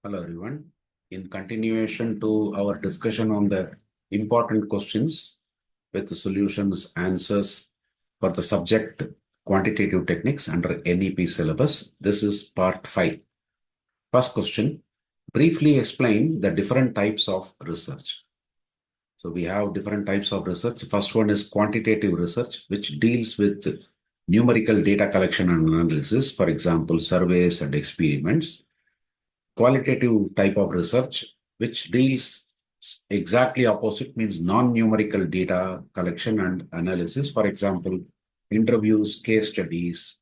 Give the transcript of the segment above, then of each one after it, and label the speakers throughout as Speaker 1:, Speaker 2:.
Speaker 1: Hello, everyone. In continuation to our discussion on the important questions with the solutions, answers for the subject quantitative techniques under NEP syllabus, this is part 5. First question, briefly explain the different types of research. So we have different types of research. First one is quantitative research, which deals with numerical data collection and analysis, for example, surveys and experiments. Qualitative type of research, which deals exactly opposite, means non-numerical data collection and analysis. For example, interviews, case studies,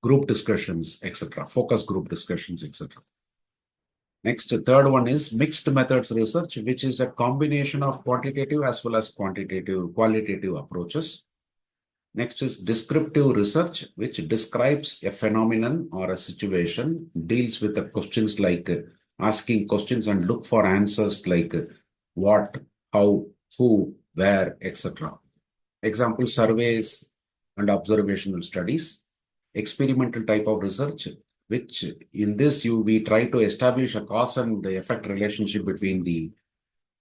Speaker 1: group discussions, etc., focus group discussions, etc. Next, the third one is mixed methods research, which is a combination of quantitative as well as qualitative approaches. Next is descriptive research, which describes a phenomenon or a situation, deals with the questions like asking questions and look for answers like what, how, who, where, etc. Example, surveys and observational studies. Experimental type of research, which in this we try to establish a cause and effect relationship between the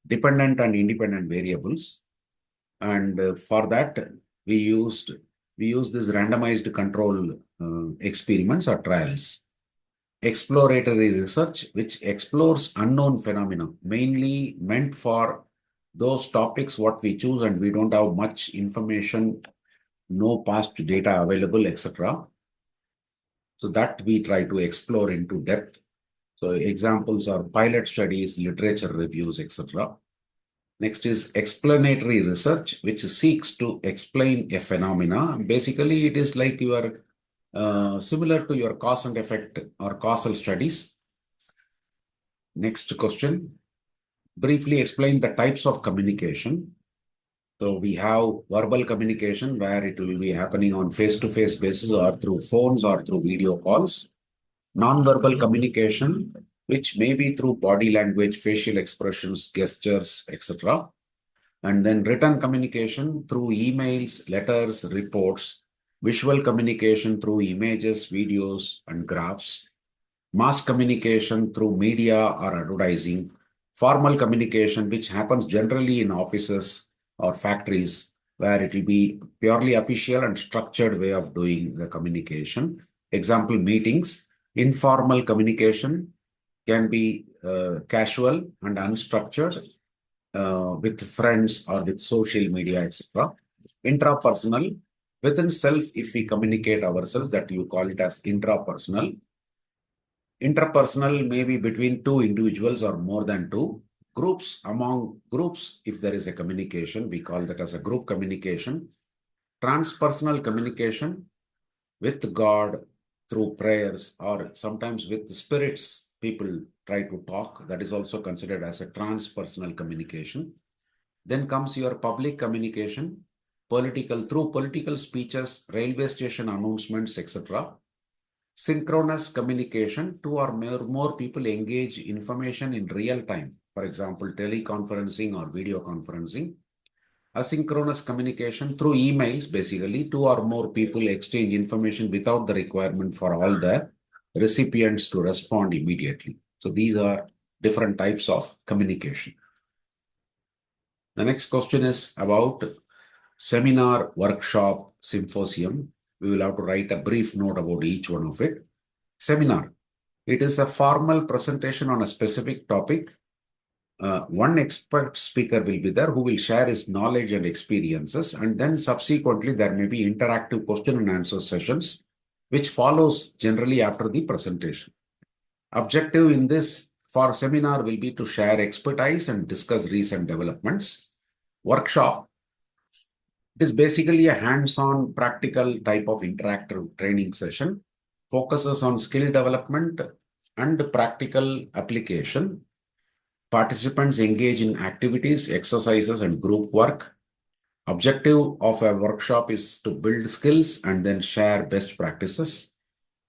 Speaker 1: dependent and independent variables. And for that, we use this randomized control experiments or trials. Exploratory research, which explores unknown phenomena, mainly meant for those topics what we choose and we don't have much information, no past data available, etc. So that we try to explore into depth. So examples are pilot studies, literature reviews, etc. Next is explanatory research, which seeks to explain a phenomena. Basically, it is like your similar to your cause and effect or causal studies. Next question, briefly explain the types of communication. So we have verbal communication where it will be happening on face-to-face basis or through phones or through video calls. Non-verbal communication, which may be through body language, facial expressions, gestures, etc. And then written communication through emails, letters, reports, visual communication through images, videos, and graphs, mass communication through media or advertising, formal communication, which happens generally in offices or factories, where it will be purely official and structured way of doing the communication. Example, meetings. Informal communication can be casual and unstructured, with friends or with social media, etc. Intrapersonal, within self, if we communicate ourselves, that you call it as intrapersonal. Interpersonal may be between two individuals or more than two. Groups, among groups, if there is a communication, we call that as a group communication. Transpersonal communication with God through prayers or sometimes with spirits, people try to talk. That is also considered as a transpersonal communication. Then comes your public communication, through political speeches, railway station announcements, etc. Synchronous communication, two or more people engage information in real time. For example, teleconferencing or video conferencing. Asynchronous communication through emails, basically, two or more people exchange information without the requirement for all the recipients to respond immediately. So these are different types of communication. The next question is about seminar, workshop, symposium. We will have to write a brief note about each one of it. Seminar. It is a formal presentation on a specific topic. One expert speaker will be there who will share his knowledge and experiences, and then subsequently there may be interactive question and answer sessions, which follows generally after the presentation. Objective in this for seminar will be to share expertise and discuss recent developments. Workshop. It is basically a hands-on practical type of interactive training session, focuses on skill development and practical application. Participants engage in activities, exercises, and group work. Objective of a workshop is to build skills and then share best practices.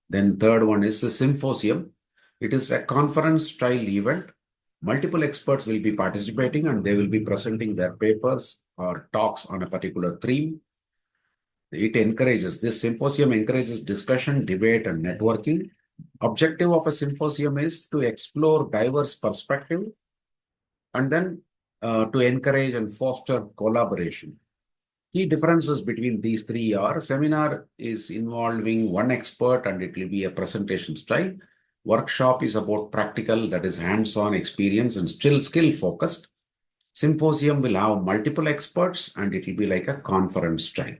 Speaker 1: Then third one is a symposium. It is a conference-style event. Multiple experts will be participating and they will be presenting their papers or talks on a particular theme. This symposium encourages discussion, debate, and networking. Objective of a symposium is to explore diverse perspective and then to encourage and foster collaboration. Key differences between these three are: seminar is involving one expert and it will be a presentation style. Workshop is about practical, that is hands-on experience and still skill focused. Symposium will have multiple experts and it will be like a conference style.